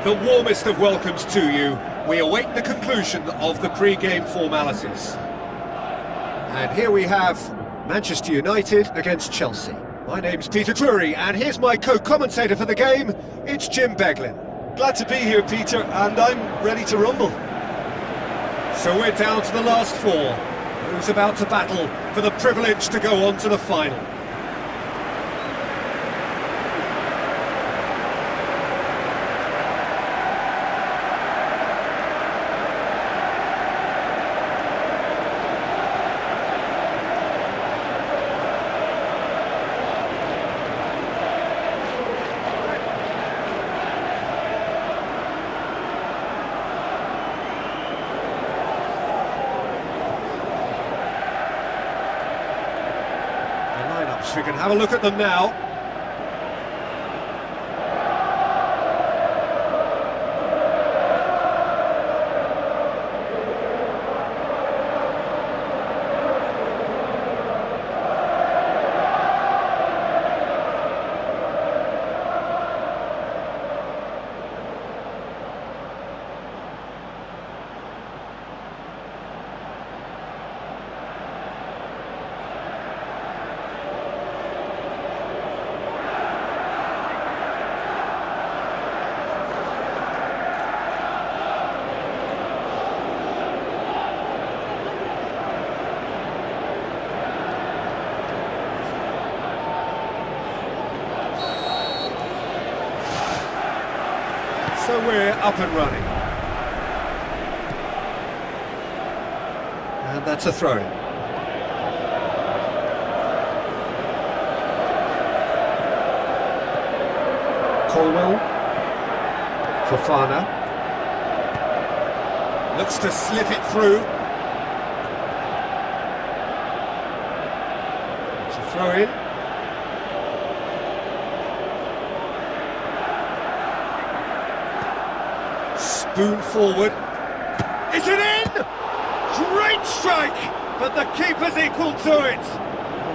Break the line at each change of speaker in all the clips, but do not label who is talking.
The warmest of welcomes to you. We await the conclusion of the pre-game formalities. And here we have Manchester United against Chelsea. My name's Peter Drury, and here's my co-commentator for the game. It's Jim Beglin.
Glad to be here, Peter, and I'm ready to rumble.
So we're down to the last four. Who's about to battle for the privilege to go on to the final? We can have a look at them now. So we're up and running. And that's a throw-in. Colwell. Fofana. Looks to slip it through. It's a throw-in. Spoon forward. Is it in? Great strike! But the keeper's equal to it.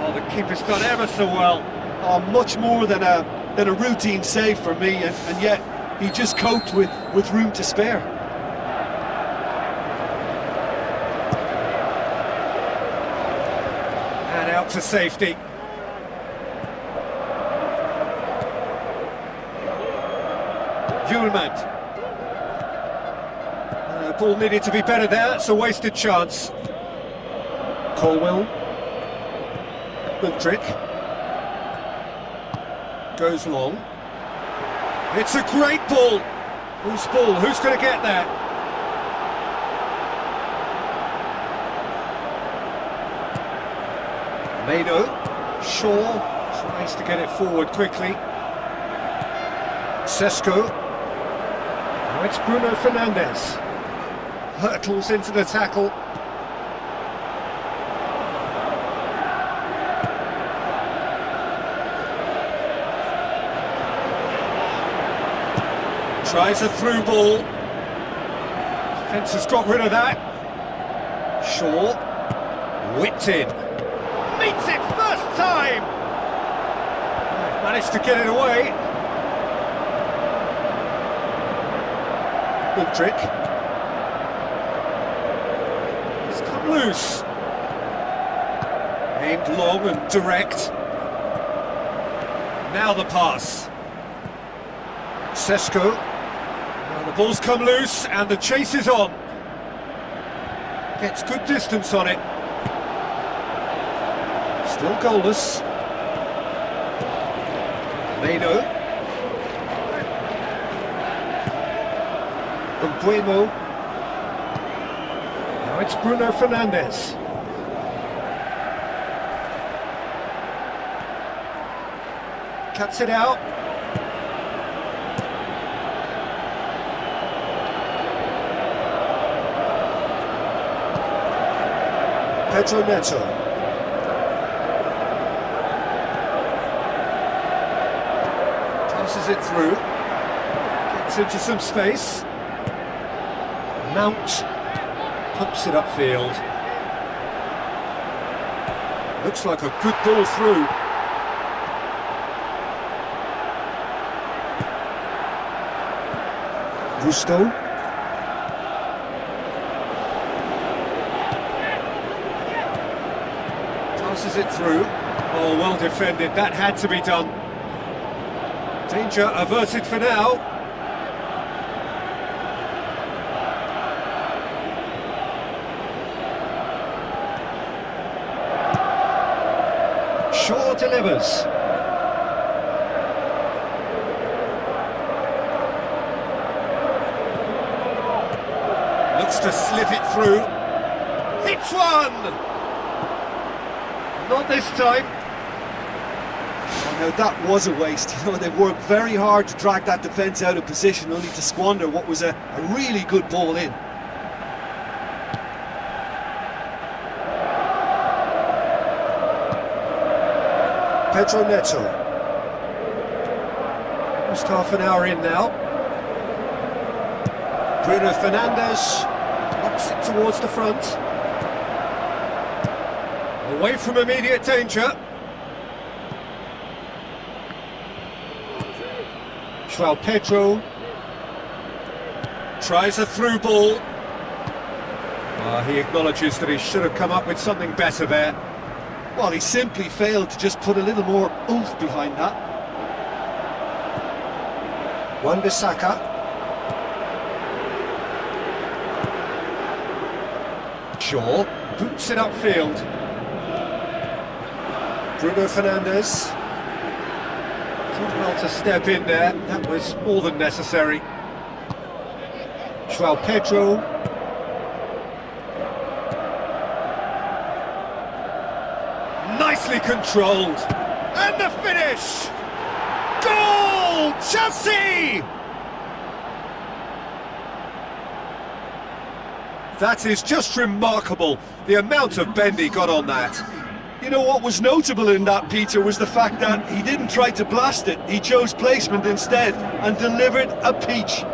Oh, the keeper's done ever so well.
Oh, much more than a routine save for me, and yet he just coped with room to spare.
out to safety. Eugine. Ball needed to be better there, it's a wasted chance. Colwell. Good trick. Goes long. It's a great ball. Whose ball? Who's going to get that? Mano. Shaw tries to get it forward quickly. Sesko. Now it's Bruno Fernandes. Hurtles into the tackle. Tries a through ball. Defence has got rid of that. Shaw. Whipped in. Meets it first time! Managed to get it away. Good trick. It's come loose. Aimed long and direct. Now the pass. Sesko. Now the ball's come loose and the chase is on. Gets good distance on it. Still goalless. Mano. Buemo. Now it's Bruno Fernandes. Cuts it out. Pedro Neto. Passes it through. Gets into some space. Mount pumps it upfield. Looks like a good ball through. Gusto. Passes it through. Oh, well defended. That had to be done. Danger averted for now. Shaw delivers. Looks to slip it through. Hits one! Not this time.
Oh, now that was a waste. You know, they've worked very hard to drag that defence out of position, only to squander what was a really good ball in.
Pedro Neto. Almost half an hour in now. Bruno Fernandes knocks it towards the front. Away from immediate danger. João Pedro tries a through ball. He acknowledges that he should have come up with something better there.
Well, he simply failed to just put a little more oomph behind that.
Wan-Bissaka. Shaw boots it upfield. Bruno Fernandes. Did well to step in there. That was more than necessary. João Pedro. Nicely controlled. And the finish! Goal! Chelsea! That is just remarkable, the amount of bend he got on that.
You know what was notable in that, Peter, was the fact that he didn't try to blast it. He chose placement instead and delivered a peach.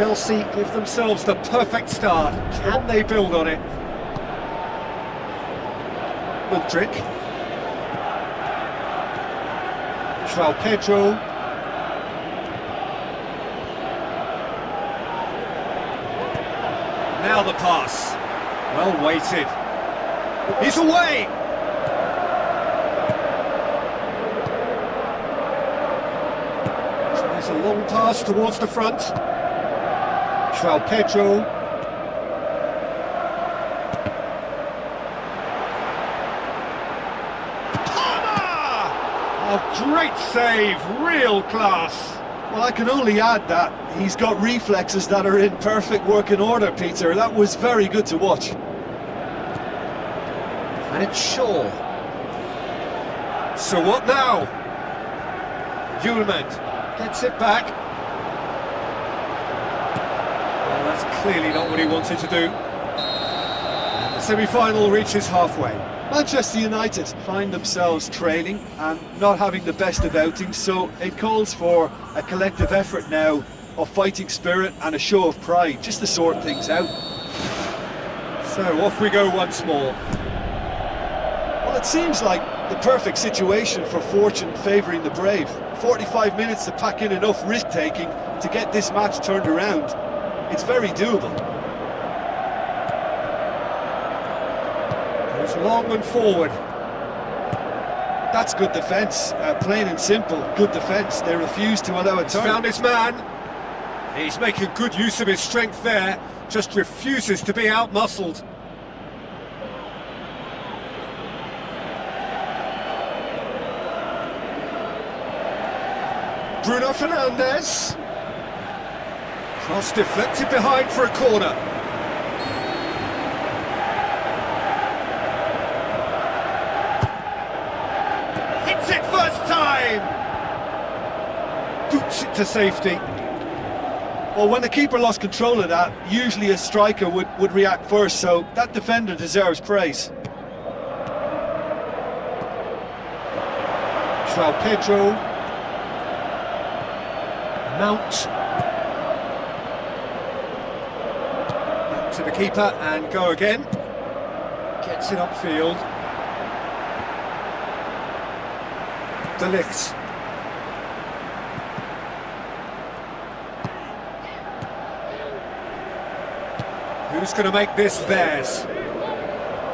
Chelsea give themselves the perfect start. Can they build on it? Mudryk. João Pedro. Now the pass. Well weighted. He's away! Tries a long pass towards the front. João Pedro. Oh, great save, real class.
Well, I can only add that he's got reflexes that are in perfect working order, Peter. That was very good to watch.
And it's Shaw. So what now? Eugine gets it back. Well, that's clearly not what he wanted to do. And the semi-final reaches halfway.
Manchester United find themselves trailing and not having the best of outings, so it calls for a collective effort now of fighting spirit and a show of pride, just to sort things out.
So off we go once more.
Well, it seems like the perfect situation for fortune favouring the brave. 45 minutes to pack in enough risk-taking to get this match turned around. It's very doable.
Goes long and forward.
That's good defence, plain and simple, good defence. They refuse to allow a turn.
Found his man. He's making good use of his strength there, just refuses to be out-muscled. Bruno Fernandes. Cross deflected behind for a corner. Hits it first time! Boots it to safety.
Well, when the keeper lost control of that, usually a striker would react first, so that defender deserves praise.
João Pedro. Mount. Back to the keeper and go again. Gets it upfield. De Ligt. Who's going to make this theirs?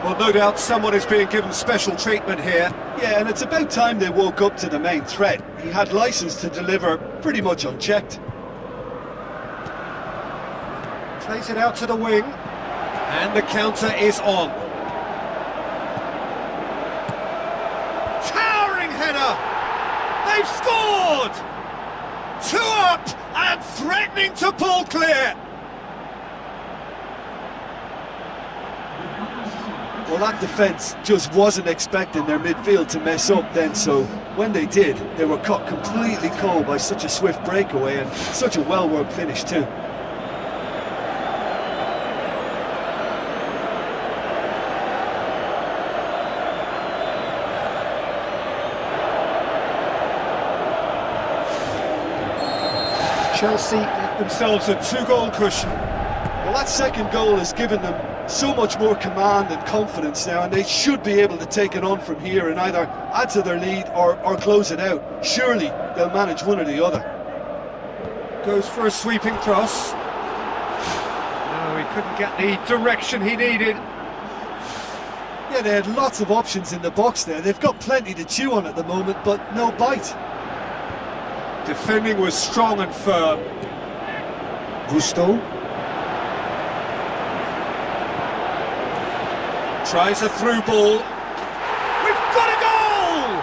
Well, no doubt someone is being given special treatment here.
Yeah, and it's about time they woke up to the main threat. He had licence to deliver pretty much unchecked.
Plays it out to the wing, and the counter is on. Towering header! They've scored! 2 up and threatening to pull clear.
Well, that defence just wasn't expecting their midfield to mess up then, so when they did, they were caught completely cold by such a swift breakaway and such a well-worked finish too.
Chelsea get themselves a 2-goal cushion.
Well, that second goal has given them so much more command and confidence now, and they should be able to take it on from here and either add to their lead or close it out. Surely they'll manage one or the other.
Goes for a sweeping cross. No, he couldn't get the direction he needed.
Yeah, they had lots of options in the box there. They've got plenty to chew on at the moment, but no bite.
Defending was strong and firm.
Gusto.
Tries a through ball. We've got a goal!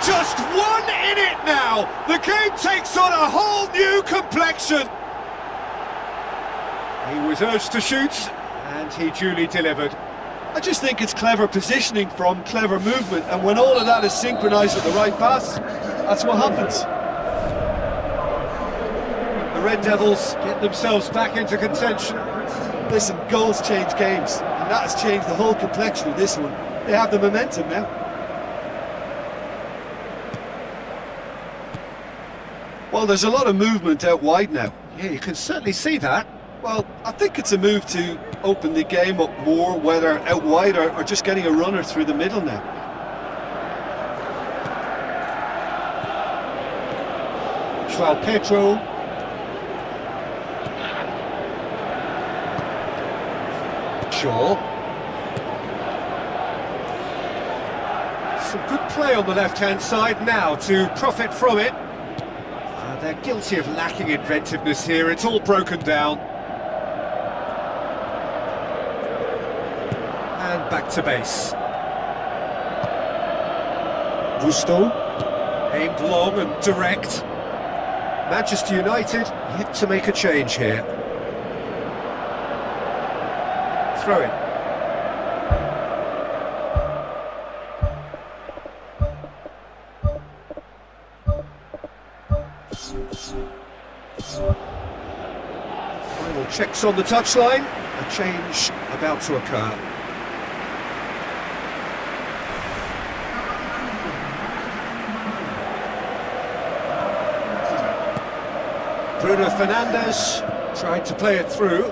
Just one in it now. The game takes on a whole new complexion. He was urged to shoot, and he duly delivered.
I just think it's clever positioning from clever movement, and when all of that is synchronised with the right pass, that's what happens.
The Red Devils get themselves back into contention.
Listen, goals change games, and that has changed the whole complexion of this one. They have the momentum now. Well, there's a lot of movement out wide now.
Yeah, you can certainly see that.
Well, I think it's a move to open the game up more, whether out wide or just getting a runner through the middle now.
João Pedro. Shaw. Some good play on the left-hand side now to profit from it. They're guilty of lacking inventiveness here. It's all broken down. And back to base. Gusto. Aimed long and direct. Manchester United yet to make a change here. Throw in. Final checks on the touchline. A change about to occur. Bruno Fernandes tried to play it through.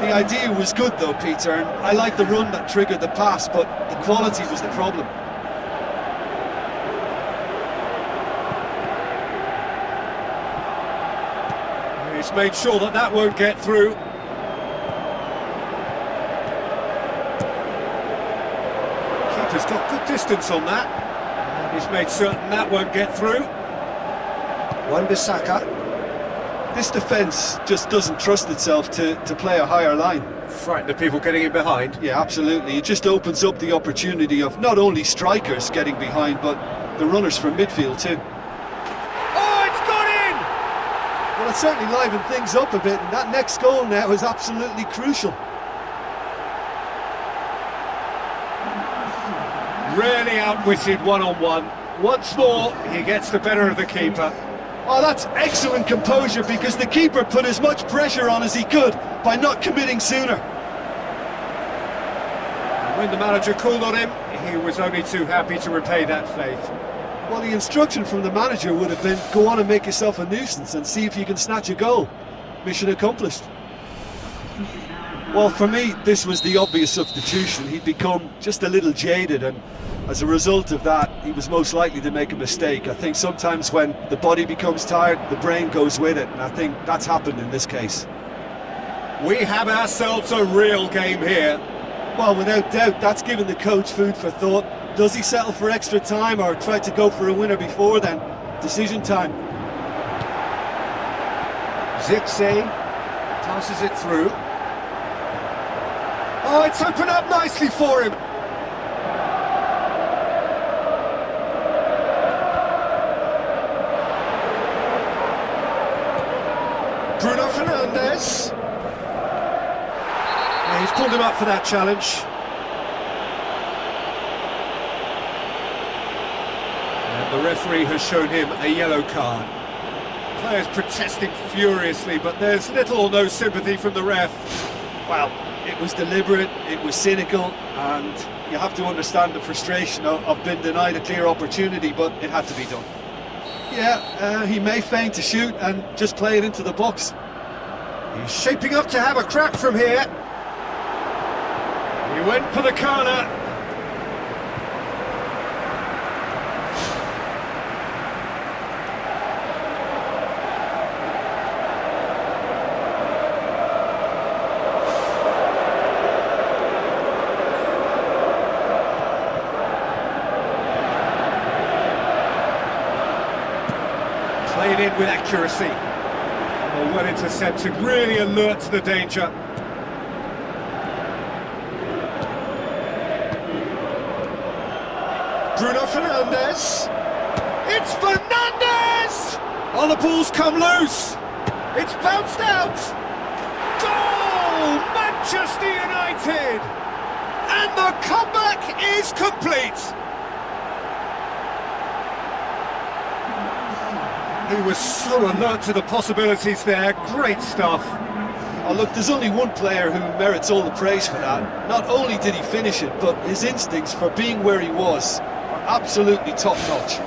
The idea was good though, Peter, and I like the run that triggered the pass, but the quality was the problem.
He's made sure that that won't get through. Keeper's got good distance on that. And he's made certain that won't get through. Wan-Bissaka.
This defence just doesn't trust itself to play a higher line.
Frightened of people getting in behind.
Yeah, absolutely. It just opens up the opportunity of not only strikers getting behind, but the runners from midfield too.
Oh, it's gone in!
Well, it certainly livened things up a bit, and that next goal now is absolutely crucial.
Really outwitted one-on-one. Once more, he gets the better of the keeper.
Oh, that's excellent composure, because the keeper put as much pressure on as he could by not committing sooner.
And when the manager called on him, he was only too happy to repay that faith.
Well, the instruction from the manager would have been, go on and make yourself a nuisance and see if you can snatch a goal. Mission accomplished. Well, for me, this was the obvious substitution. He'd become just a little jaded, and as a result of that, he was most likely to make a mistake. I think sometimes when the body becomes tired, the brain goes with it, and I think that's happened in this case.
We have ourselves a real game here.
Well, without doubt, that's given the coach food for thought. Does he settle for extra time or try to go for a winner before then? Decision time.
Zirkzee passes it through. Oh, it's opened up nicely for him. Bruno Fernandes. Yeah, he's pulled him up for that challenge. And the referee has shown him a yellow card. Players protesting furiously, but there's little or no sympathy from the ref.
Well, it was deliberate, it was cynical, and you have to understand the frustration of being denied a clear opportunity, but it had to be done. Yeah, he may feign to shoot and just play it into the box.
He's shaping up to have a crack from here. He went for the corner. Played in with accuracy. Well intercepted, really alert to the danger. Bruno Fernandes. It's Fernandes! Oh, the ball's come loose. It's bounced out. Goal! Manchester United! And the comeback is complete. He was so alert to the possibilities there. Great stuff.
Oh, look, there's only one player who merits all the praise for that. Not only did he finish it, but his instincts for being where he was are absolutely top-notch.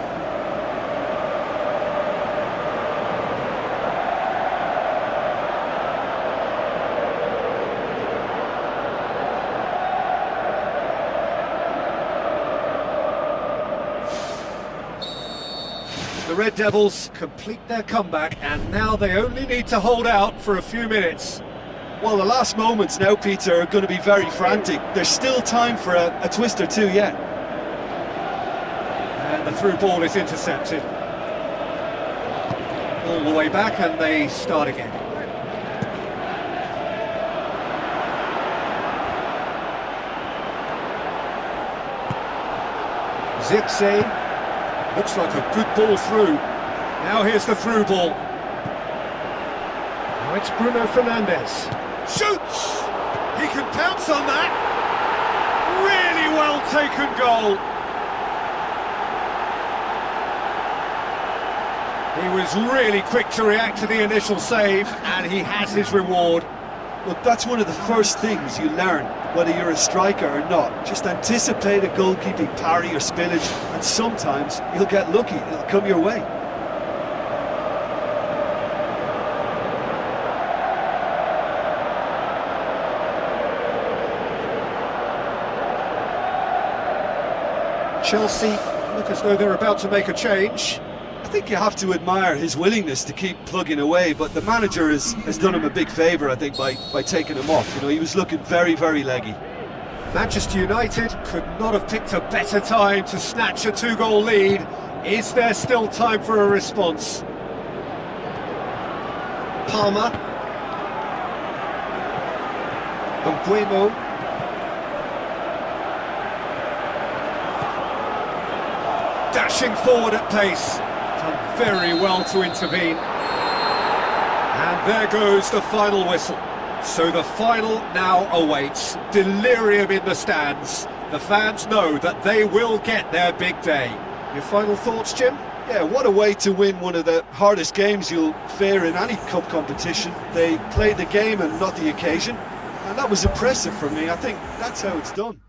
Red Devils complete their comeback, and now they only need to hold out for a few minutes.
Well, the last moments now, Peter, are going to be very frantic. There's still time for a twist or two yet.
And the through ball is intercepted. All the way back, and they start again. Zirkzee, looks like a good ball through. Now here's the through ball. Now it's Bruno Fernandes. Shoots! He can pounce on that. Really well taken goal. He was really quick to react to the initial save, and he has his reward.
Look, that's one of the first things you learn, whether you're a striker or not. Just anticipate a goalkeeping parry or spillage, and sometimes you'll get lucky, it'll come your way.
Chelsea look as though they're about to make a change.
I think you have to admire his willingness to keep plugging away, but the manager has done him a big favour, I think, by taking him off. You know, he was looking very, very leggy.
Manchester United could not have picked a better time to snatch a two-goal lead. Is there still time for a response? Palmer. Mbuemo. Dashing forward at pace. Done very well to intervene. And there goes the final whistle. So the final now awaits. Delirium in the stands. The fans know that they will get their big day. Your final thoughts, Jim?
Yeah, what a way to win one of the hardest games you'll fare in any cup competition. They played the game and not the occasion, and that was impressive for me. I think that's how it's done.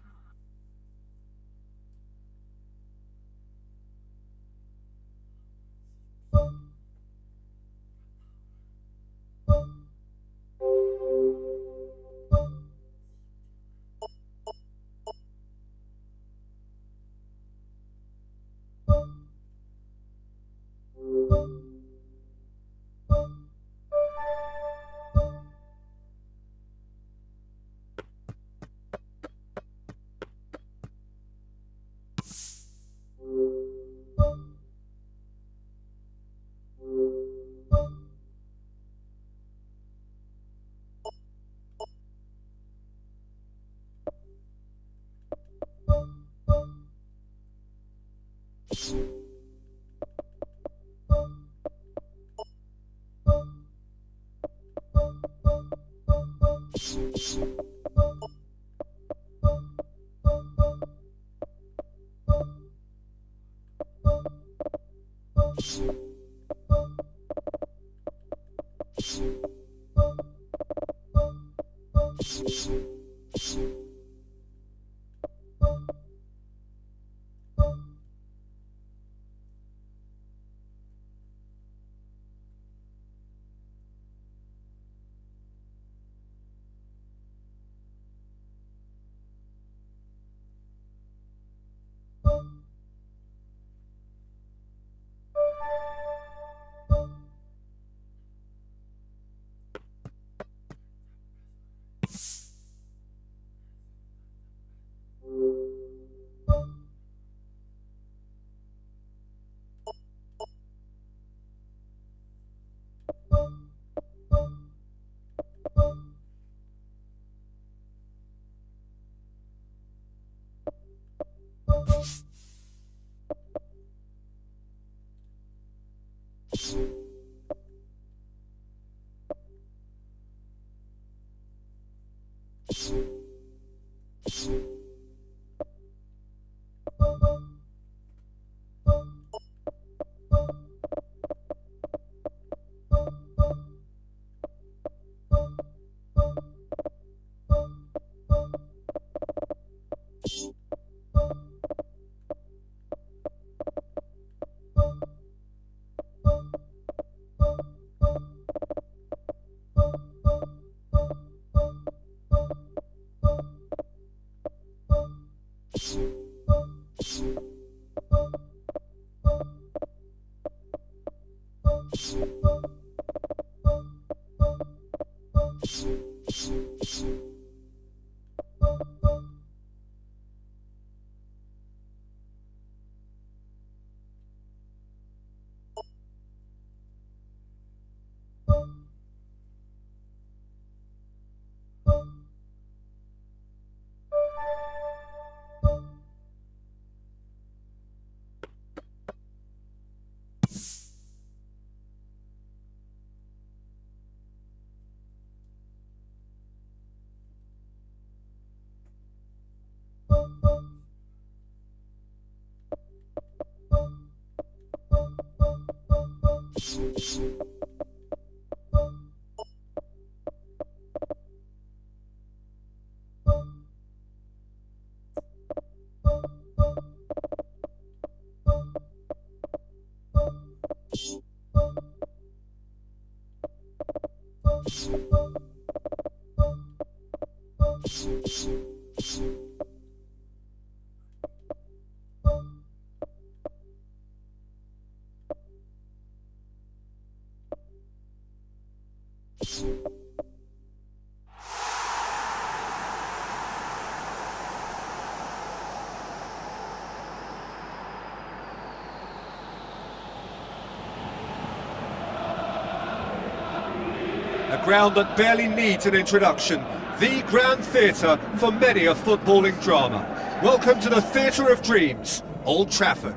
A ground that barely needs an introduction. The grand theatre for many a footballing drama. Welcome to the Theatre of Dreams, Old Trafford.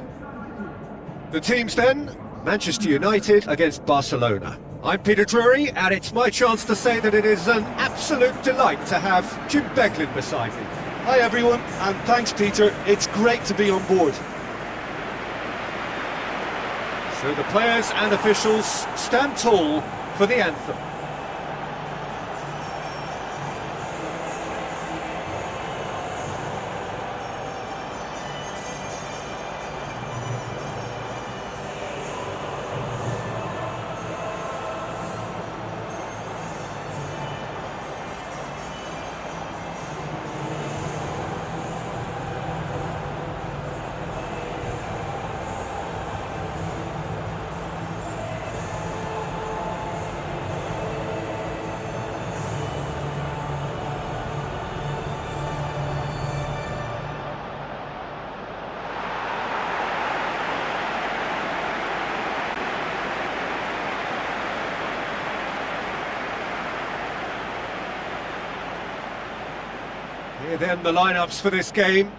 The teams then, Manchester United against Barcelona. I'm Peter Drury, and it's my chance to say that it is an absolute delight to have Jim Beglin beside me.
Hi everyone, and thanks Peter, it's great to be on board.
So the players and officials stand tall for the anthem. Here then the lineups for this game.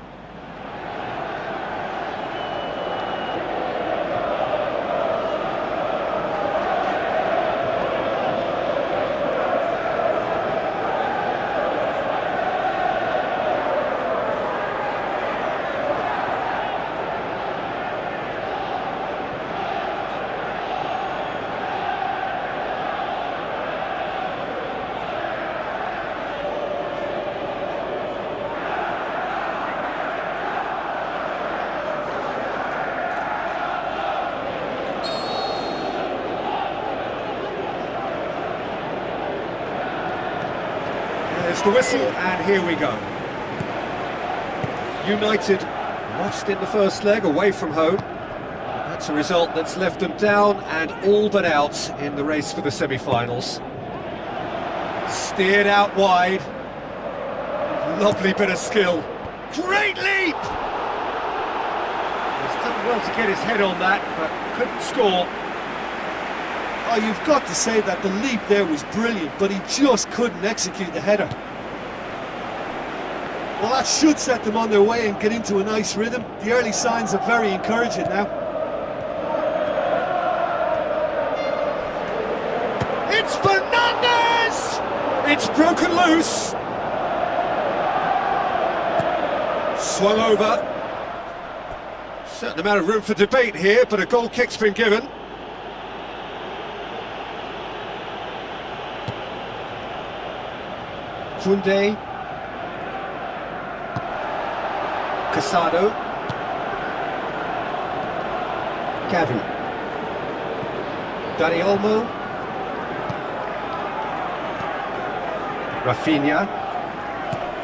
There's the whistle, and here we go. United lost in the first leg away from home. That's a result that's left them down and all but out in the race for the semi-finals. Steered out wide. Lovely bit of skill. Great leap! He's done well to get his head on that, but couldn't score.
Oh, you've got to say that the leap there was brilliant, but he just couldn't execute the header. Well, that should set them on their way and get into a nice rhythm. The early signs are very encouraging now.
It's Fernandez! It's broken loose. Swung over. Certain amount of room for debate here, but a goal kick's been given. Koundé. Casado. Gavi. Dani Olmo. Rafinha.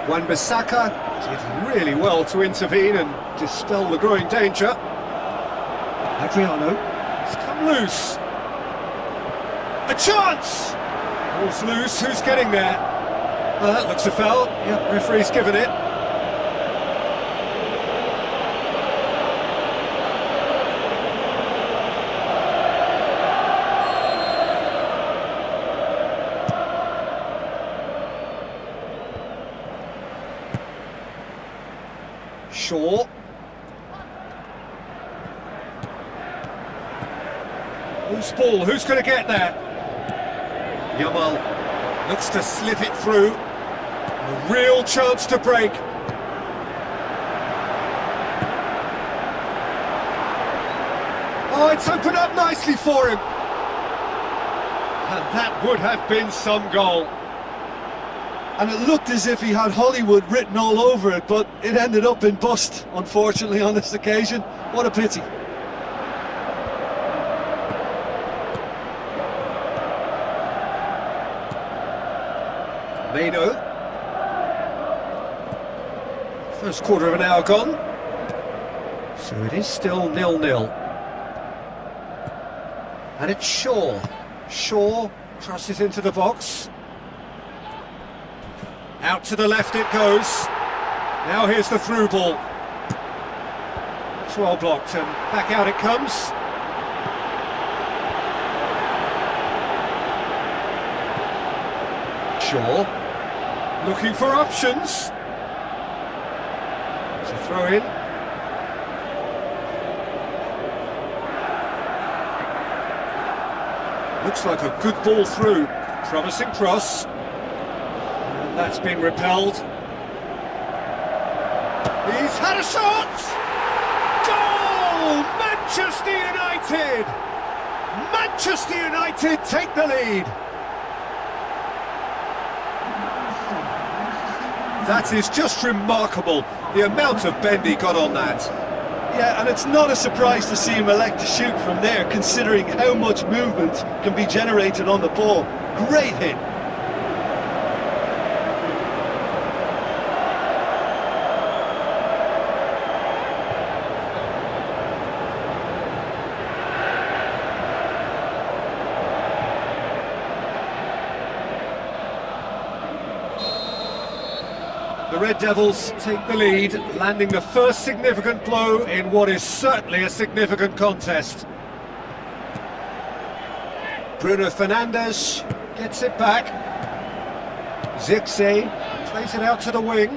Wan-Bissaka did really well to intervene and dispel the growing danger. Adriano. It's come loose. A chance! Ball's loose, who's getting there? Well, that looks a foul. Yep, referee's given it. Shaw. Loose ball, who's going to get there? Yamal looks to slip it through. A real chance to break. Oh, it's opened up nicely for him. And that would have been some goal.
And it looked as if he had Hollywood written all over it, but it ended up in bust, unfortunately, on this occasion. What a pity.
Meno. First quarter of an hour gone. So it is still 0-0. And it's Shaw. Shaw crosses into the box. Out to the left it goes. Now here's the through ball. It's well blocked and back out it comes. Shaw looking for options. It's a throw in. Looks like a good ball through. Promising cross. And that's been repelled. He's had a shot! Goal! Manchester United! Manchester United take the lead. That is just remarkable, the amount of bend he got on that.
Yeah, and it's not a surprise to see him elect to shoot from there, considering how much movement can be generated on the ball. Great hit.
The Red Devils take the lead, landing the first significant blow in what is certainly a significant contest. Bruno Fernandes gets it back. Zirkzee plays it out to the wing.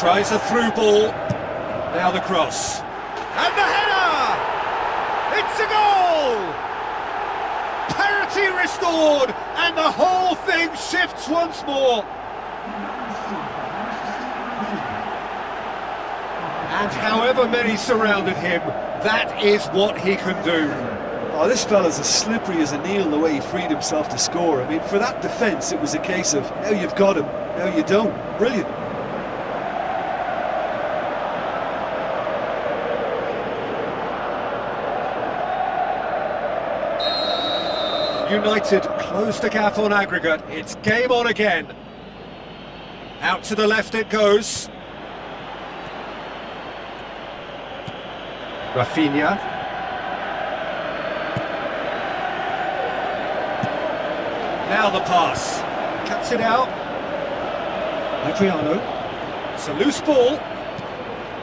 Tries a through ball. Now the cross. And the header! It's a goal! Parity restored, and the whole thing shifts once more. And however many surrounded him, that is what he can do.
Oh, this fella's as slippery as a needle the way he freed himself to score. I mean, for that defence, it was a case of now you've got him, now you don't. Brilliant.
United close the gap on aggregate. It's game on again. Out to the left it goes. Rafinha. Now the pass. Cuts it out. Adriano. It's a loose ball.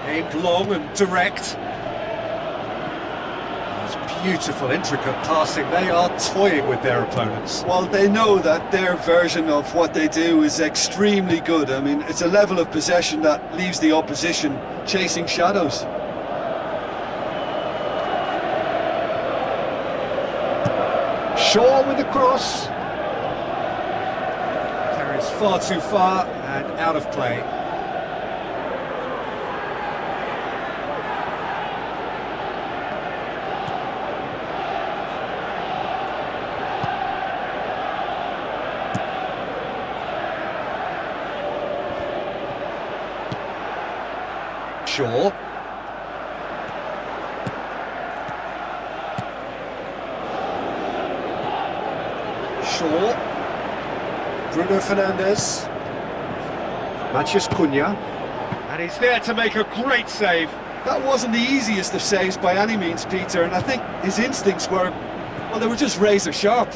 Aimed long and direct. Beautiful, intricate passing. They are toying with their opponents.
Well, they know that their version of what they do is extremely good. I mean, it's a level of possession that leaves the opposition chasing shadows.
Shaw with the cross. Carries far too far and out of play. Shaw. Shaw. Bruno Fernandes. Matheus Cunha. And he's there to make a great save.
That wasn't the easiest of saves by any means, Peter, and I think his instincts were, well, they were just razor sharp.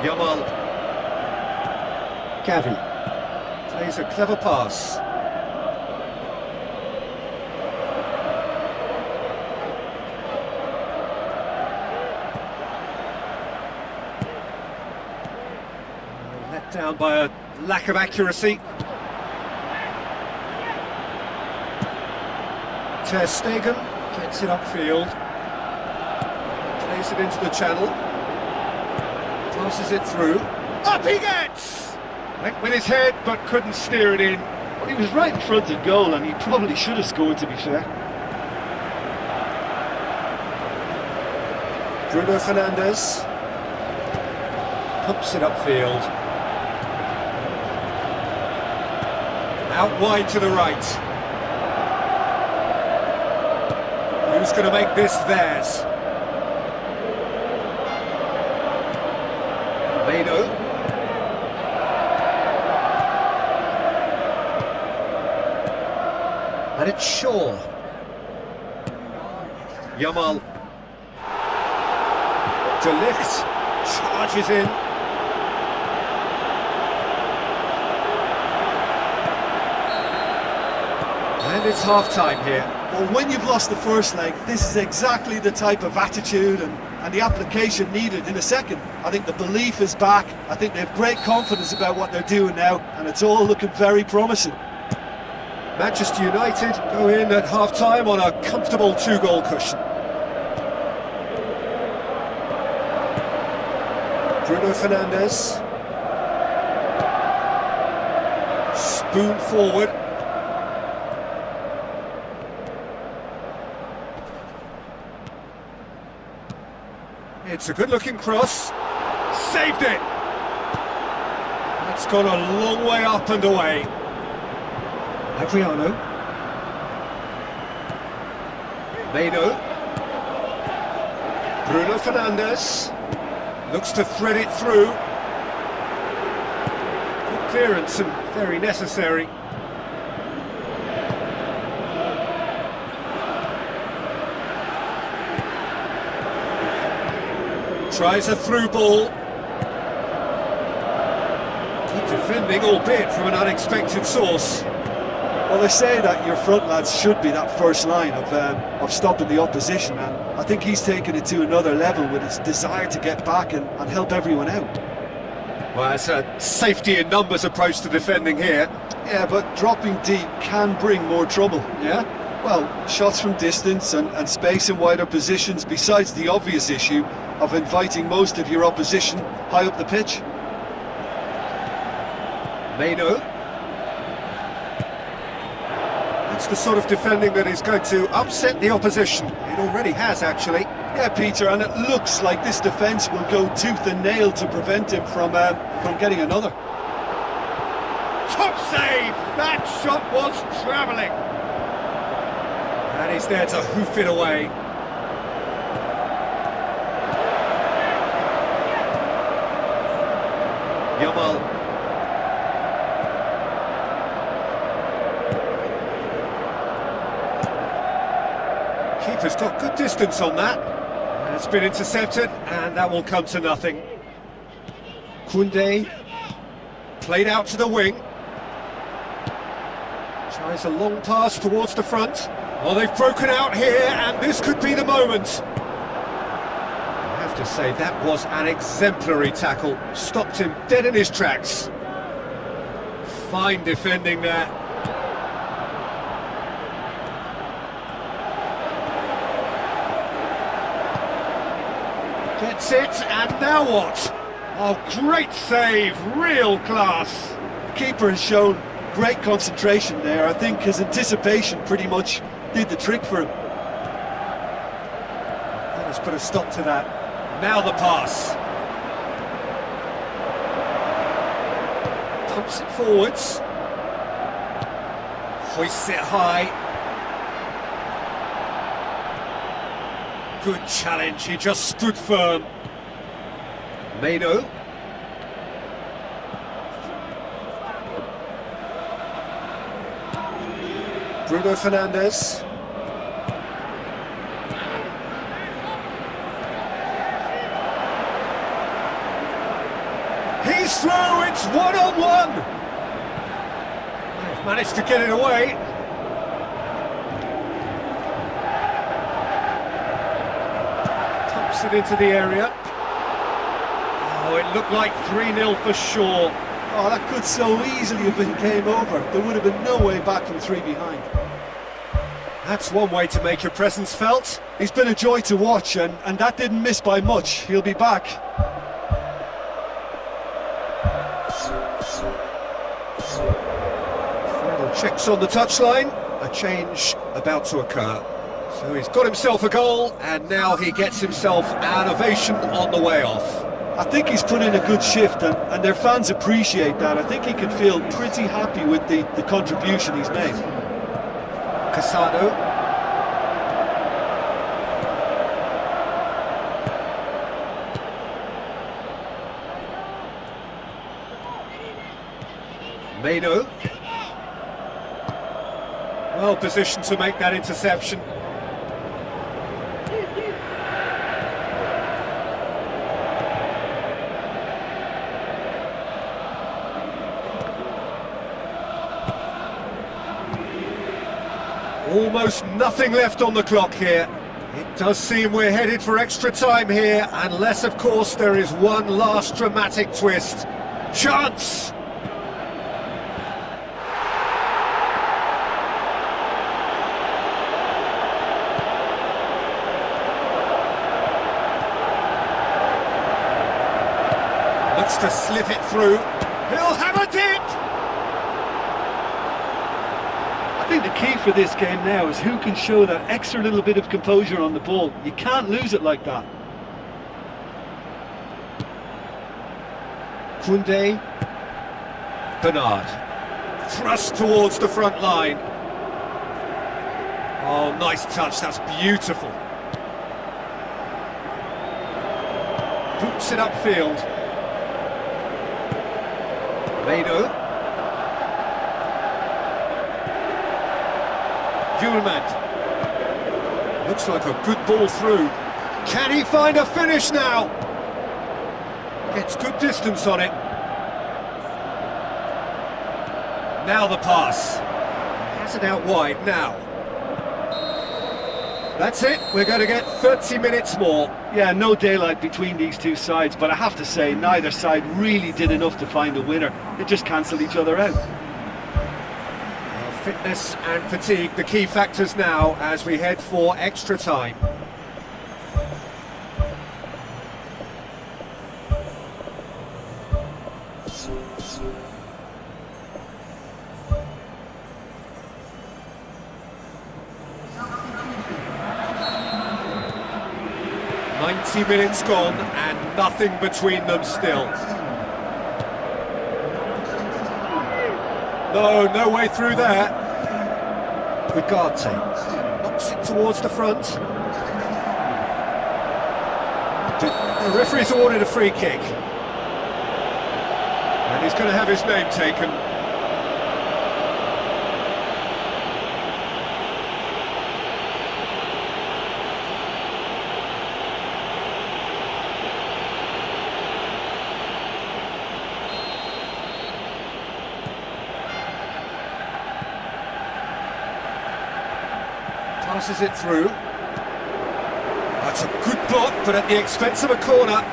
Yamal. Gavi plays a clever pass. Let down by a lack of accuracy. Ter Stegen gets it upfield. Plays it into the channel. Passes it through. Up he gets! Went with his head, but couldn't steer it in.
Well, he was right in front of goal, and he probably should have scored, to be fair.
Bruno Fernandes pumps it upfield. Out wide to the right. Who's going to make this theirs? Vidio. And it's Shaw. Yamal. De Ligt charges in. And it's half-time here.
Well, when you've lost the first leg, this is exactly the type of attitude and the application needed in a second. I think the belief is back. I think they have great confidence about what they're doing now, and it's all looking very promising.
Manchester United go in at half-time on a comfortable 2-goal cushion. Bruno Fernandes. Spoon forward. It's a good-looking cross. Saved it! That's gone a long way up and away. Adriano. Vidio. Bruno Fernandes. Looks to thread it through. Good clearance and very necessary. Tries a through ball. Good defending, albeit from an unexpected source.
Well, they say that your front lads should be that first line of stopping the opposition, and I think he's taken it to another level with his desire to get back and help everyone out.
Well, it's a safety in numbers approach to defending here.
Yeah, but dropping deep can bring more trouble.
Yeah?
Well, shots from distance and space in wider positions, besides the obvious issue of inviting most of your opposition high up the pitch.
Vidio. That's the sort of defending that is going to upset the opposition. It already has, actually.
Yeah, Peter, and it looks like this defence will go tooth and nail to prevent him from getting another.
Top save! That shot was travelling. And he's there to hoof it away. Yamal. Keeper's got good distance on that. It's been intercepted, and that will come to nothing. Koundé played out to the wing. Tries a long pass towards the front. Well, they've broken out here, and this could be the moment. I have to say, that was an exemplary tackle. Stopped him dead in his tracks. Fine defending there. Gets it, and now what? Oh, great save, real class.
The keeper has shown great concentration there. I think his anticipation pretty much did the trick for him.
That has put a stop to that. Now the pass. Pumps it forwards. Hoists it high. Good challenge, he just stood firm. Vidio. Bruno Fernandes. goes through, it's one-on-one! They've managed to get it away. It into the area. Oh, it looked like 3-0 for sure.
Oh, that could so easily have been game over. There would have been no way back from 3 behind.
That's one way to make your presence felt.
He's been a joy to watch, and that didn't miss by much. He'll be back.
Final checks on the touchline. A change about to occur. So he's got himself a goal, and now he gets himself an ovation on the way off.
I think he's put in a good shift, and their fans appreciate that. I think he can feel pretty happy with the contribution he's made.
Casado. Meno. Well positioned to make that interception. Almost nothing left on the clock here. It does seem we're headed for extra time here, unless of course there is one last dramatic twist. Chance! Looks to slip it through. He'll have a dip!
I think the key for this game now is who can show that extra little bit of composure on the ball. You can't lose it like that.
Koundé. Bernard. Thrust towards the front line. Oh, nice touch, that's beautiful. Boots it upfield. Meno. Looks like a good ball through. Can he find a finish now? Gets good distance on it. Now the pass. Has it out wide now. That's it, we're going to get 30 minutes more.
Yeah, no daylight between these two sides, but I have to say neither side really did enough to find a winner. They just cancelled each other out.
Fitness and fatigue, the key factors now as we head for extra time. "90 minutes gone and nothing between them still." No way through there. Ugarte knocks it towards the front. The referee's awarded a free kick. And he's going to have his name taken. Passes it through. That's a good block, but at the expense of a corner.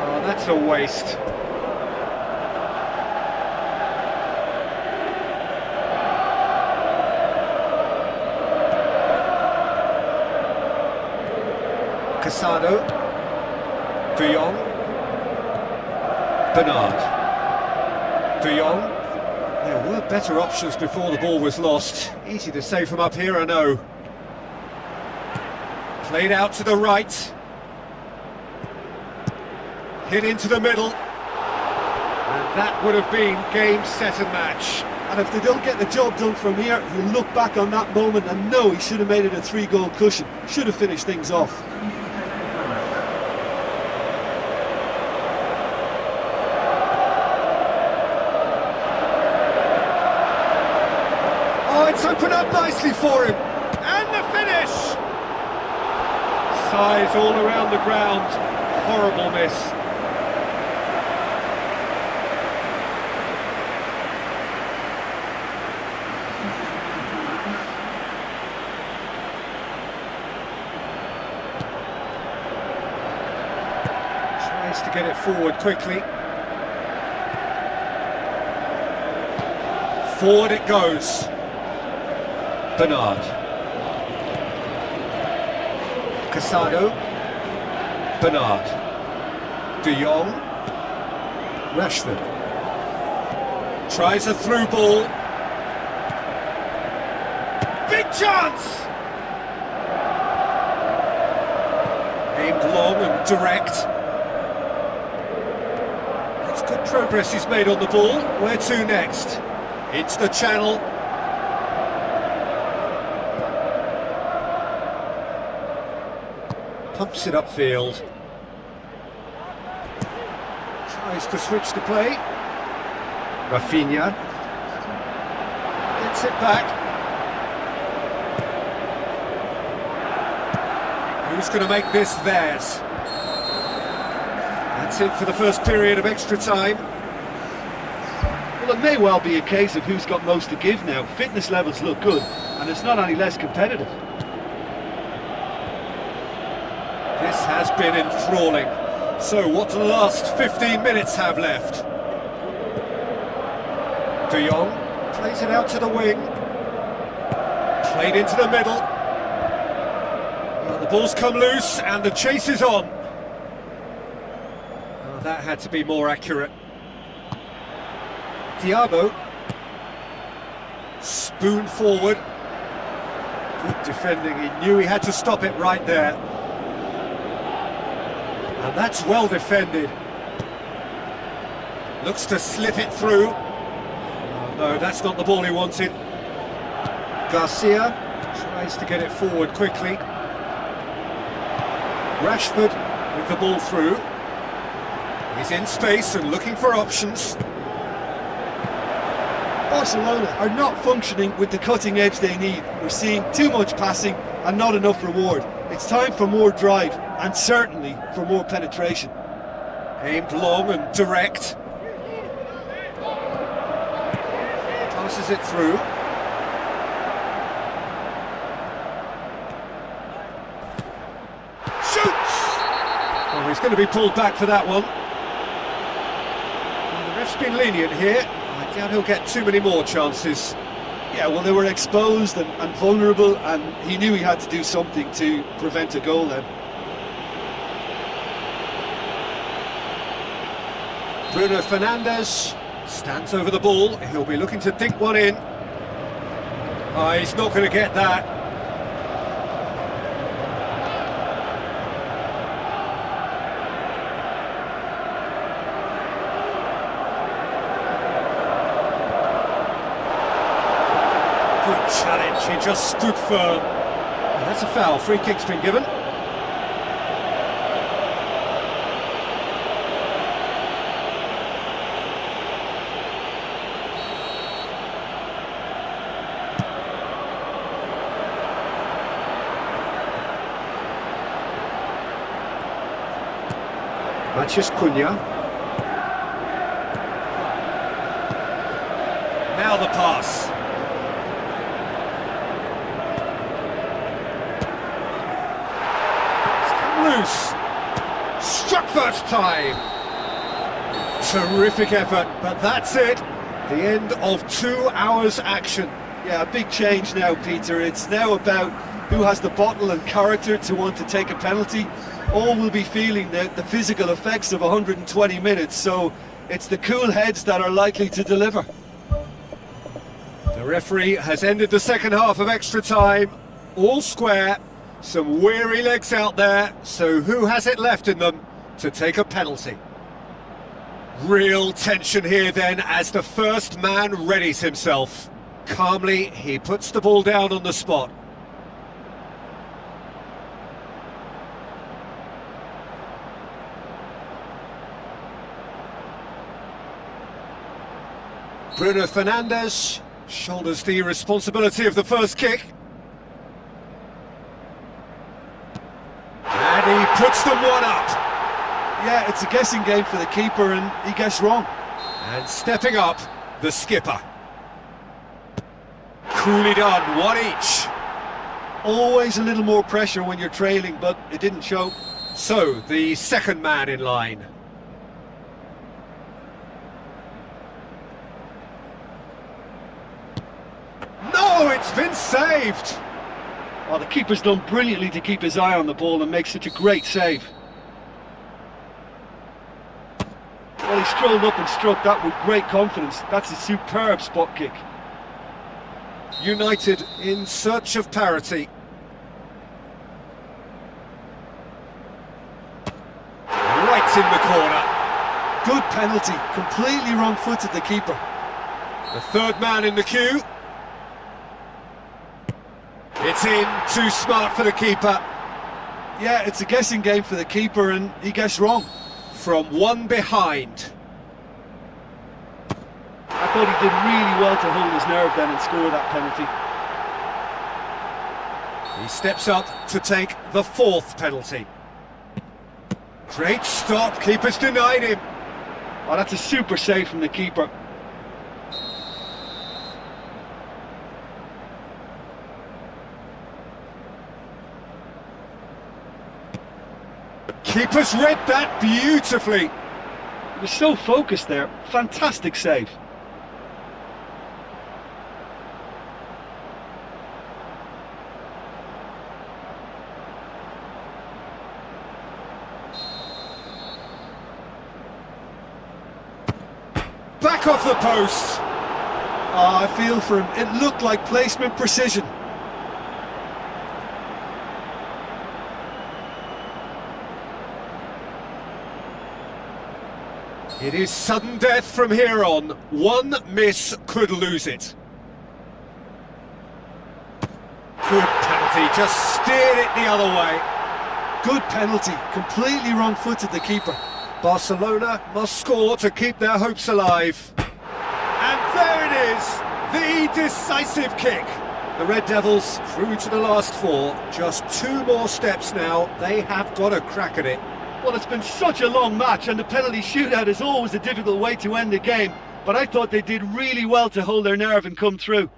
Oh, that's a waste. Casado. De Jong. Bernard. De Jong. There were better options before the ball was lost. Easy to say from up here, I know. Played out to the right. Hit into the middle. And that would have been game, set and match.
And if they don't get the job done from here, he'll look back on that moment and know he should have made it a 3-goal cushion. Should have finished things off.
Oh, it's opened up nicely for him. And the finish! eyes all around the ground. Horrible miss. Tries to get it forward quickly. Forward it goes. Bernard. Casado. Bernard. De Jong. Rashford. Tries a through ball. Big chance! Aimed long and direct. That's good progress he's made on the ball. Where to next? It's the channel. Pumps it upfield. Tries to switch the play. Rafinha. Gets it back. Who's going to make this theirs? That's it for the first period of extra time.
Well, it may well be a case of who's got most to give now. Fitness levels look good, and it's not any less competitive.
This has been enthralling. So what do the last 15 minutes have left? De Jong plays it out to the wing. Played into the middle. Well, the ball's come loose and the chase is on. Oh, that had to be more accurate. Thiago. Spoon forward. Good defending, he knew he had to stop it right there. And that's well defended. Looks to slip it through. Oh, no, that's not the ball he wanted. Garcia tries to get it forward quickly. Rashford with the ball through. He's in space and looking for options.
Barcelona are not functioning with the cutting edge they need. We're seeing too much passing and not enough reward. It's time for more drive and certainly for more penetration.
Aimed long and direct. Passes it through. Shoots! Oh, he's going to be pulled back for that one. Well, the ref's been lenient here. I doubt he'll get too many more chances.
Yeah, well, they were exposed and vulnerable, and he knew he had to do something to prevent a goal then.
Bruno Fernandes stands over the ball. He'll be looking to dink one in. Oh, he's not going to get that. Good challenge, he just stood firm. And that's a foul, free kick's been given. Mathias Cunha. Now the pass. Loose. Struck first time. Terrific effort, but that's it. The end of 2 hours action.
Yeah, a big change now, Peter. It's now about who has the bottle and character to want to take a penalty. All will be feeling the physical effects of 120 minutes, so it's the cool heads that are likely to deliver.
The referee has ended the second half of extra time. All square. Some weary legs out there, so who has it left in them to take a penalty? Real tension here then as the first man readies himself. Calmly, he puts the ball down on the spot. Bruno Fernandes shoulders the responsibility of the first kick. puts them one up.
Yeah, it's a guessing game for the keeper and he gets wrong.
And stepping up, the skipper. Coolly done, one each.
Always a little more pressure when you're trailing, but it didn't show.
So, the second man in line. No, it's been saved!
Oh, the keeper's done brilliantly to keep his eye on the ball and make such a great save. Well, he strolled up and struck that with great confidence. That's a superb spot kick.
United in search of parity. Right in the corner.
Good penalty, completely wrong-footed the keeper.
The third man in the queue. It's in, too smart for the keeper.
Yeah, it's a guessing game for the keeper and he gets wrong.
From one behind.
I thought he did really well to hold his nerve then and score that penalty.
He steps up to take the fourth penalty. Great stop, keeper's denied him.
Oh, that's a super save from the keeper.
Keeper's read that beautifully.
He was so focused there. Fantastic save.
Back off the post.
Oh, I feel for him. It looked like placement precision.
It is sudden death from here on. One miss could lose it. Good penalty, just steered it the other way.
Good penalty, completely wrong-footed the keeper.
Barcelona must score to keep their hopes alive. And there it is, the decisive kick. The Red Devils through to the last four. Just two more steps now. They have got a crack at it.
Well, it's been such a long match and the penalty shootout is always a difficult way to end the game, but I thought they did really well to hold their nerve and come through.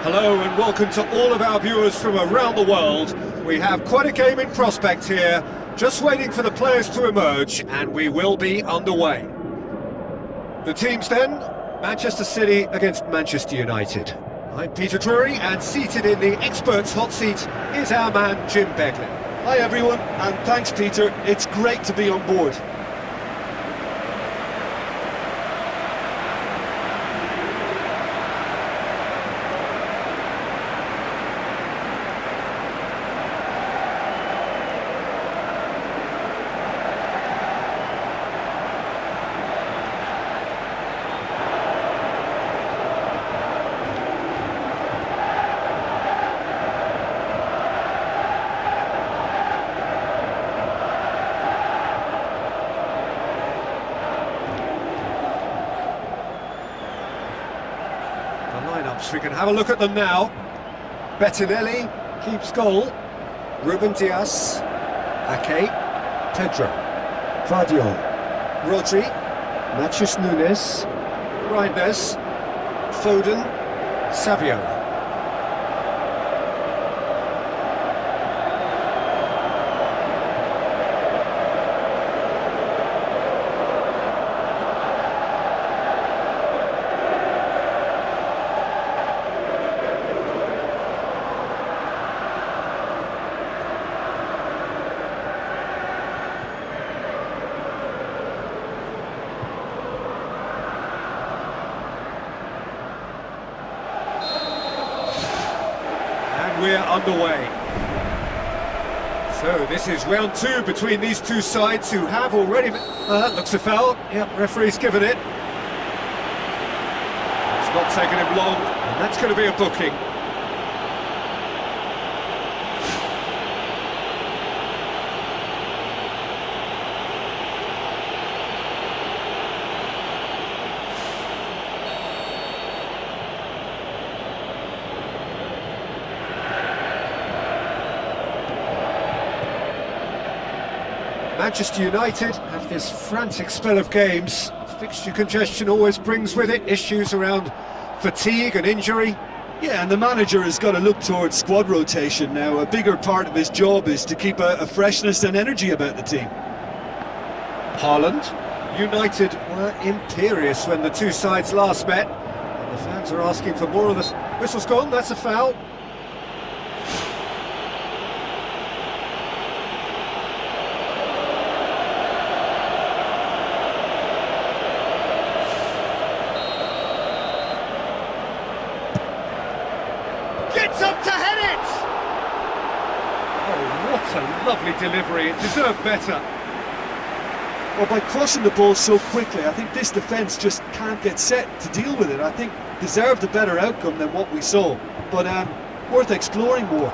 Hello and welcome to all of our viewers from around the world. We have quite a game in prospect here, just waiting for the players to emerge, and we will be underway. The teams then, Manchester City against Manchester United. I'm Peter Drury, and seated in the experts' hot seat is our man Jim Beglin.
Hi everyone, and thanks Peter, it's great to be on board.
We can have a look at them now. Bettinelli keeps goal. Ruben Dias, Ake, Pedro, Vidio, Rodri, Matheus Nunes, Reinders, Foden, Savio. We're underway. So this is round two between these two sides who have already... that looks a foul. Yep, referee's given it. It's not taken him long, and that's going to be a booking. Manchester United have this frantic spell of games. Fixture congestion always brings with it issues around fatigue and injury.
Yeah, and the manager has got to look towards squad rotation now. A bigger part of his job is to keep a freshness and energy about the team.
Haaland. United were imperious when the two sides last met. And the fans are asking for more of this. Whistle's gone, that's a foul. Gets up to head it! Oh, what a lovely delivery, it deserved better.
Well, by crushing the ball so quickly, I think this defence just can't get set to deal with it. I think deserved a better outcome than what we saw, but worth exploring more.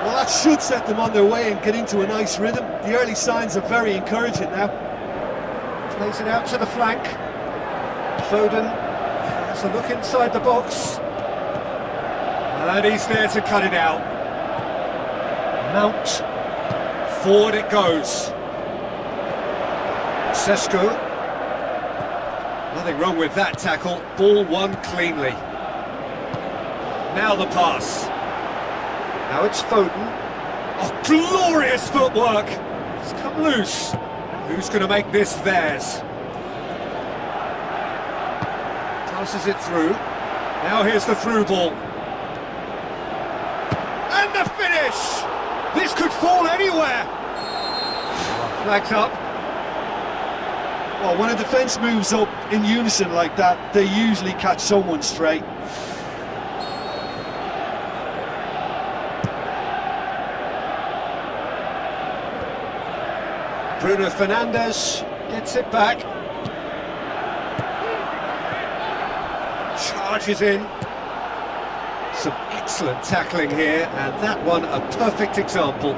Well, that should set them on their way and get into a nice rhythm. The early signs are very encouraging now.
Plays it out to the flank. Foden has a look inside the box. And he's there to cut it out. Mount. Forward it goes. Sesko. Nothing wrong with that tackle. Ball won cleanly. Now the pass. Now it's Foden. Oh, glorious footwork! It's come loose. Who's going to make this theirs? Passes it through. Now here's the through ball. And the finish! This could fall anywhere! Flags up.
Well, when a defence moves up in unison like that, they usually catch someone straight.
Bruno Fernandes gets it back. Charges in. Some excellent tackling here, and that one a perfect example.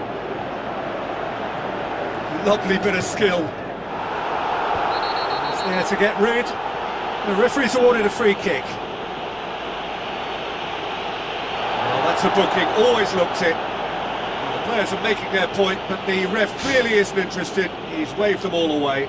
Lovely bit of skill. It's there to get rid. The referee's awarded a free kick. Well, that's a booking, always looked it. The players are making their point, but the ref clearly isn't interested. He's waved them all away.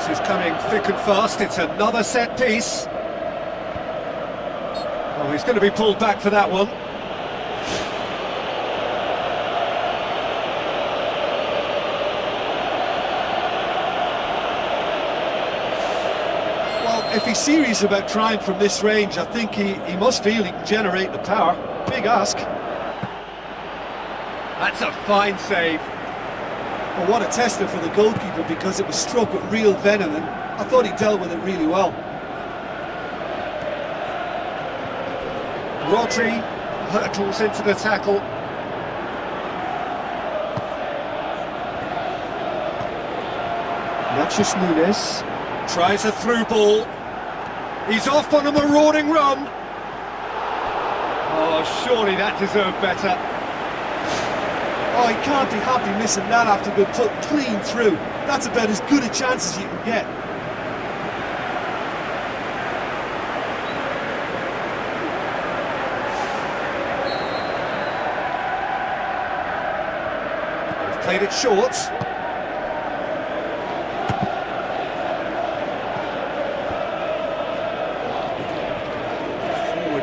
Is coming thick and fast. It's another set piece. Oh, he's going to be pulled back for that one.
if he's serious about trying from this range, I think he must feel he can generate the power. Big ask.
That's a fine save.
Well, what a tester for the goalkeeper, because it was struck with real venom, and I thought he dealt with it really well.
Rodri hurtles into the tackle.
Nunes
tries a through ball. He's off on a marauding run. Oh, surely that deserved better.
Oh, he can't be happy missing that after being put clean through. That's about as good a chance as you can get.
They've played it short.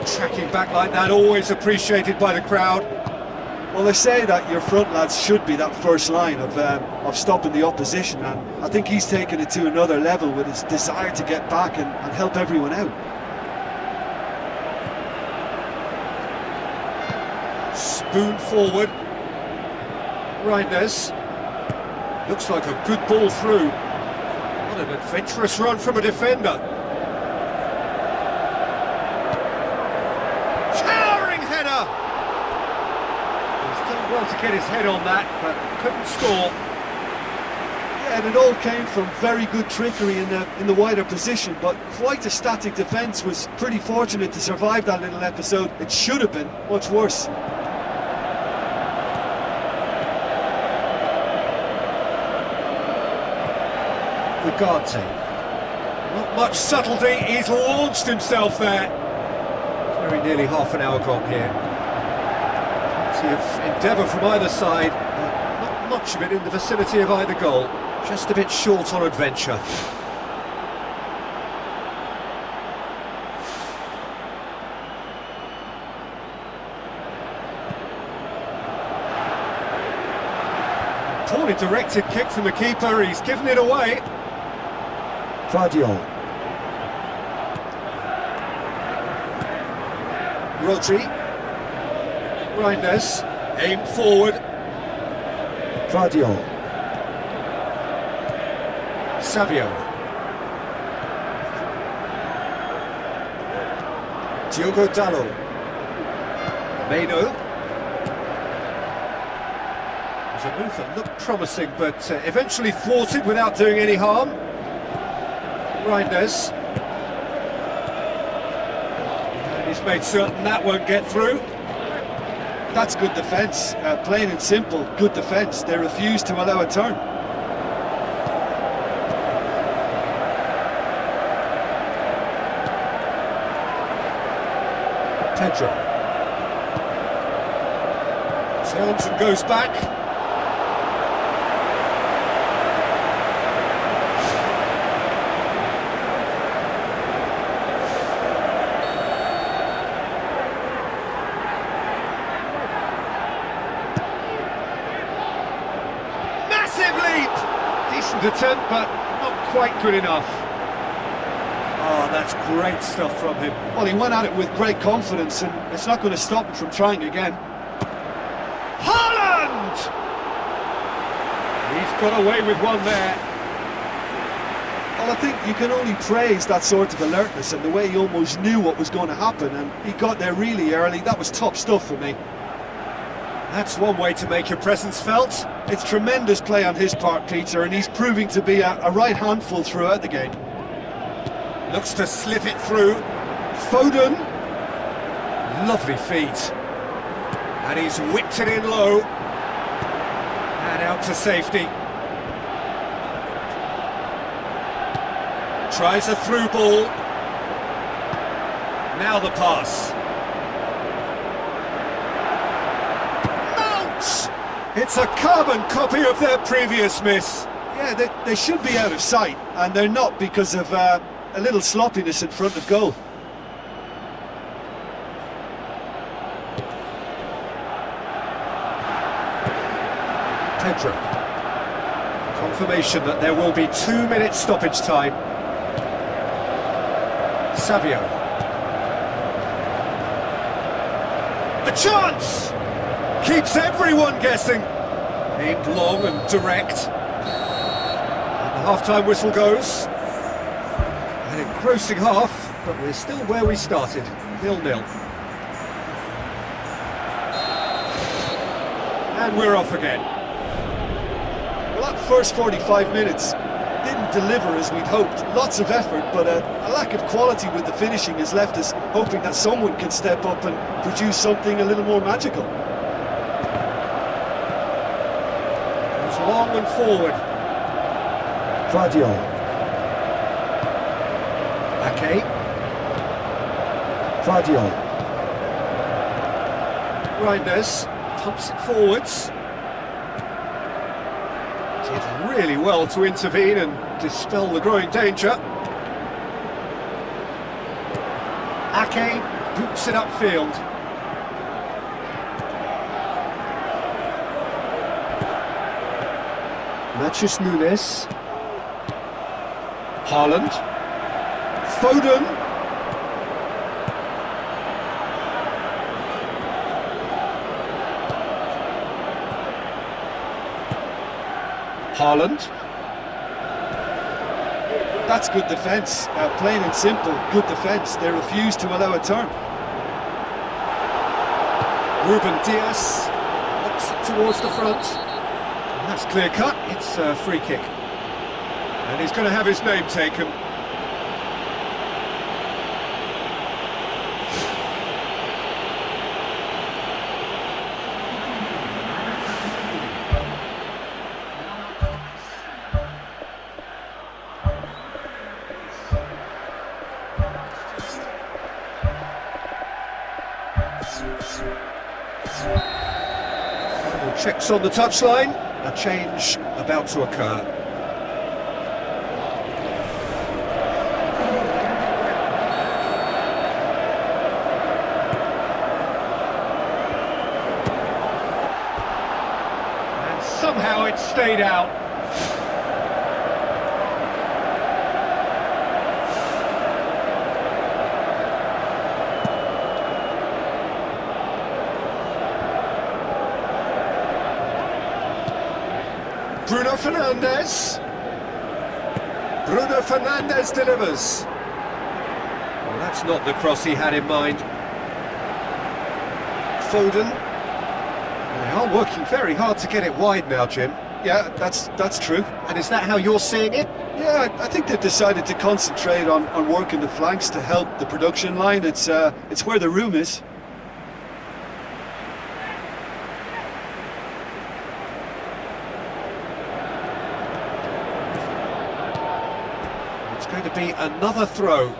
Tracking back like that, always appreciated by the crowd.
Well, they say that your front lads should be that first line of stopping the opposition, and I think he's taken it to another level with his desire to get back and help everyone out.
Spoon forward. Reinders. Looks like a good ball through. What an adventurous run from a defender. Well to get his head on that, but couldn't score.
Yeah, and it all came from very good trickery in the wider position, but quite a static defence. Was pretty fortunate to survive that little episode. It should have been much worse.
Ugarte. Not much subtlety, he's launched himself there. Very nearly half an hour gone here. Of endeavour from either side, but not much of it in the vicinity of either goal. Just a bit short on adventure. Poorly directed kick from the keeper, he's given it away.
Vidio.
Rodri. Reinders, aim forward.
Vidio.
Savio. Diogo Dallo. Meno. There's a move that looked promising, but eventually thwarted without doing any harm. Reinders. And he's made certain that won't get through.
That's good defence, plain and simple, good defence. They refuse to allow a turn.
Pedro. Turns and goes back. Attempt, but not quite good enough. Oh, that's great stuff from him.
Well, he went at it with great confidence, and it's not going to stop him from trying again.
Haaland! He's got away with one there.
Well, I think you can only praise that sort of alertness and the way he almost knew what was going to happen, and he got there really early. That was top stuff for me.
That's one way to make your presence felt.
It's tremendous play on his part, Peter, and he's proving to be a right handful throughout the game.
Looks to slip it through.
Foden.
Lovely feet. And he's whipped it in low. And out to safety. Tries a through ball. Now the pass. It's a carbon copy of their previous miss.
Yeah, they should be out of sight, and they're not because of a little sloppiness in front of goal.
Pedro. Confirmation that there will be 2 minutes stoppage time. Savio. A chance! Keeps everyone guessing. Aimed long and direct. And the half-time whistle goes. An engrossing half, but we're still where we started, 0-0. And we're off again.
Well, that first 45 minutes didn't deliver as we'd hoped. Lots of effort, but a lack of quality with the finishing has left us hoping that someone can step up and produce something a little more magical.
Goes long and forward.
Vidio.
Ake.
Vidio.
Reinders pumps it forwards. Did really well to intervene and dispel the growing danger. Ake boots it upfield.
Matthews Nunes.
Haaland.
Foden.
Haaland.
That's good defence, plain and simple, good defence. They refuse to allow a turn.
Ruben Dias looks it towards the front. And that's clear cut, it's a free kick. And he's going to have his name taken. Final checks on the touchline. A change about to occur. And somehow it stayed out. Bruno Fernandes. Bruno Fernandes delivers. Well, that's not the cross he had in mind. Foden. They are working very hard to get it wide now, Jim.
Yeah, that's true.
And is that how you're seeing it?
Yeah, I think they've decided to concentrate on working the flanks to help the production line. It's where the room is.
It's going to be another throw.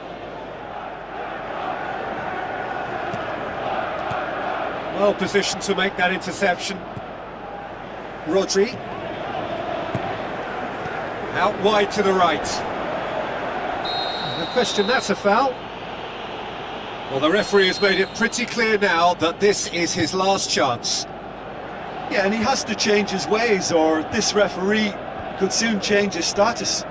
Well positioned to make that interception. Rodri. Out wide to the right. No question, that's a foul. Well, the referee has made it pretty clear now that this is his last chance.
Yeah, and he has to change his ways, or this referee could soon change his status.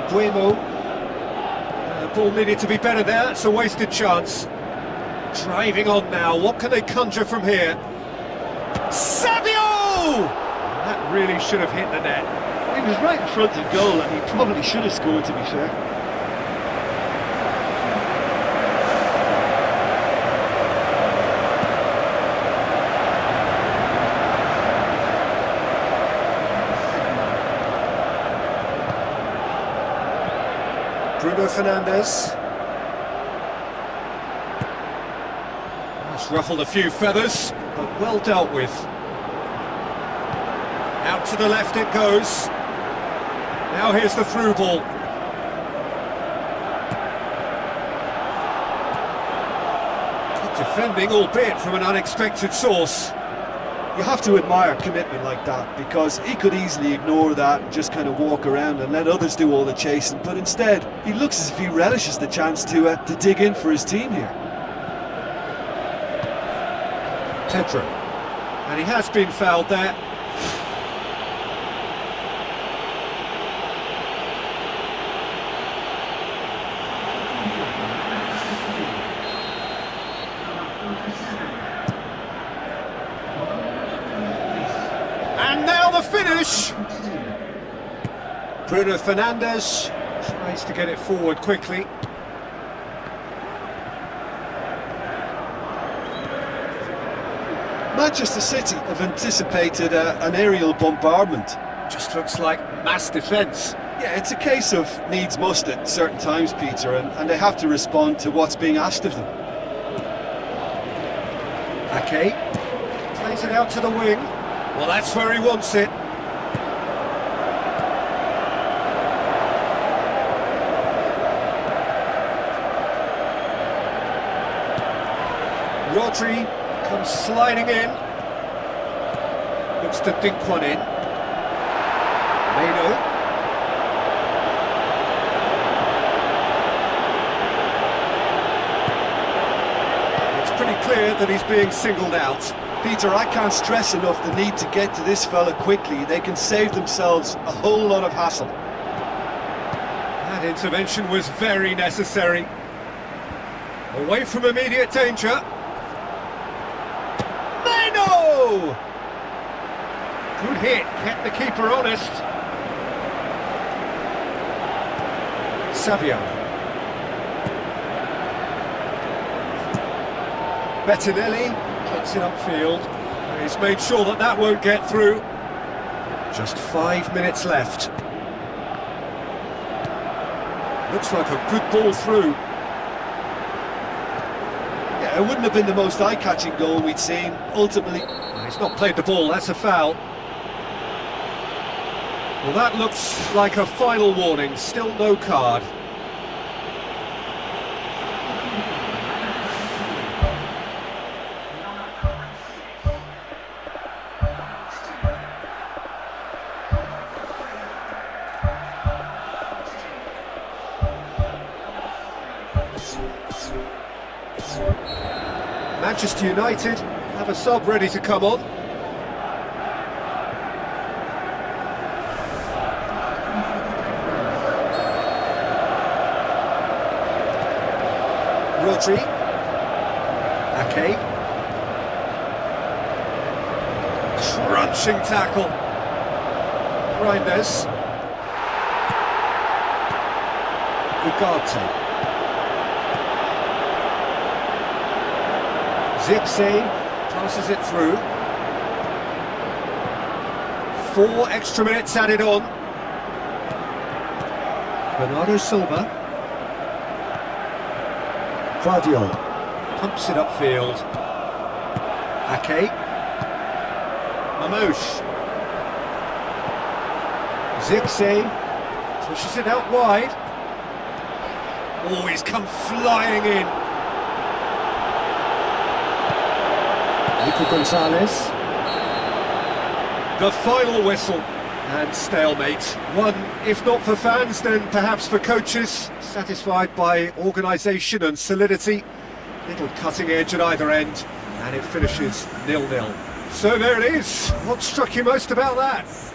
Bueno. The ball needed to be better there, it's a wasted chance. Driving on now, what can they conjure from here? Savio! That really should have hit the net.
He was right in front of goal and he probably should have scored, to be fair.
Bruno Fernandes. That's ruffled a few feathers, but well dealt with. Out to the left it goes. Now here's the through ball. Good defending, albeit from an unexpected source.
You have to admire commitment like that, because he could easily ignore that and just kind of walk around and let others do all the chasing, but instead he looks as if he relishes the chance to dig in for his team here.
Pedro. And he has been fouled there. And now the finish! Bruno Fernandes tries to get it forward quickly.
Manchester City have anticipated an aerial bombardment.
Just looks like mass defence.
Yeah, it's a case of needs must at certain times, Peter, and they have to respond to what's being asked of them.
Ake plays it out to the wing. Well, that's where he wants it. Rodri comes sliding in. Looks to dink one in. Meno. It's pretty clear that he's being singled out.
Peter, I can't stress enough the need to get to this fella quickly. They can save themselves a whole lot of hassle.
That intervention was very necessary. Away from immediate danger. Meno! Good hit, kept the keeper honest. Savio. Bettinelli gets it upfield. He's made sure that that won't get through. Just 5 minutes left. Looks like a good ball through.
Yeah, it wouldn't have been the most eye-catching goal we'd seen. Ultimately,
He's not played the ball, that's a foul. Well, that looks like a final warning, still no card. Manchester United have a sub ready to come on. Rodri. Ake. Crunching tackle. Reinders. Ugarte. Zipse passes it through. 4 extra minutes added on. Bernardo Silva.
Vidio.
Pumps it upfield. Ake. Mamouche. Zipse pushes it out wide. Oh, he's come flying in.
Nico Gonzalez.
The final whistle and stalemate. One, if not for fans, then perhaps for coaches, satisfied by organisation and solidity. Little cutting edge at either end, and it finishes 0-0. So there it is. What struck you most about that?